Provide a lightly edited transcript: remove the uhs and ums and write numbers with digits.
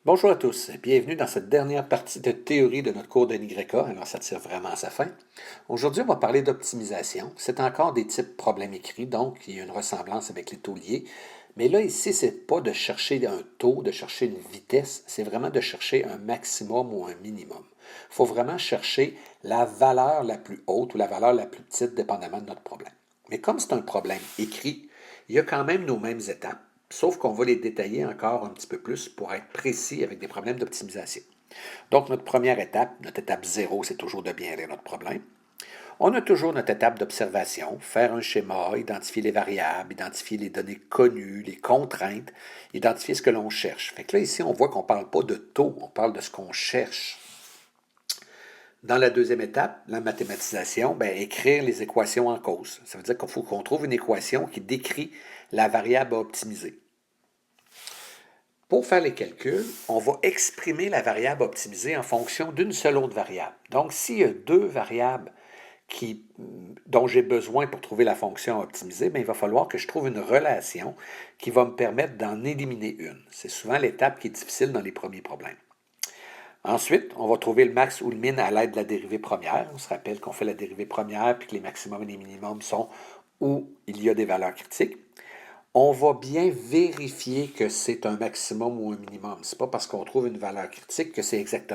Bonjour à tous, bienvenue dans cette dernière partie de théorie de notre cours de NYK, alors ça tire vraiment à sa fin. Aujourd'hui, on va parler d'optimisation. C'est encore des types problèmes écrits, donc il y a une ressemblance avec les taux liés. Mais là, ici, c'est pas de chercher un taux, de chercher une vitesse, c'est vraiment de chercher un maximum ou un minimum. Il faut vraiment chercher la valeur la plus haute ou la valeur la plus petite, dépendamment de notre problème. Mais comme c'est un problème écrit, il y a quand même nos mêmes étapes. Sauf qu'on va les détailler encore un petit peu plus pour être précis avec des problèmes d'optimisation. Donc, notre première étape, notre étape 0, c'est toujours de bien lire notre problème. On a toujours notre étape d'observation, faire un schéma, identifier les variables, identifier les données connues, les contraintes, identifier ce que l'on cherche. Fait que là, ici, on voit qu'on ne parle pas de taux, on parle de ce qu'on cherche. Dans la deuxième étape, la mathématisation, bien, écrire les équations en cause. Ça veut dire qu'il faut qu'on trouve une équation qui décrit la variable à optimiser. Pour faire les calculs, on va exprimer la variable optimisée en fonction d'une seule autre variable. Donc, s'il y a deux variables dont j'ai besoin pour trouver la fonction optimisée, bien, il va falloir que je trouve une relation qui va me permettre d'en éliminer une. C'est souvent l'étape qui est difficile dans les premiers problèmes. Ensuite, on va trouver le max ou le min à l'aide de la dérivée première. On se rappelle qu'on fait la dérivée première puis que les maximums et les minimums sont où il y a des valeurs critiques. On va bien vérifier que c'est un maximum ou un minimum. Ce n'est pas parce qu'on trouve une valeur critique que c'est exactement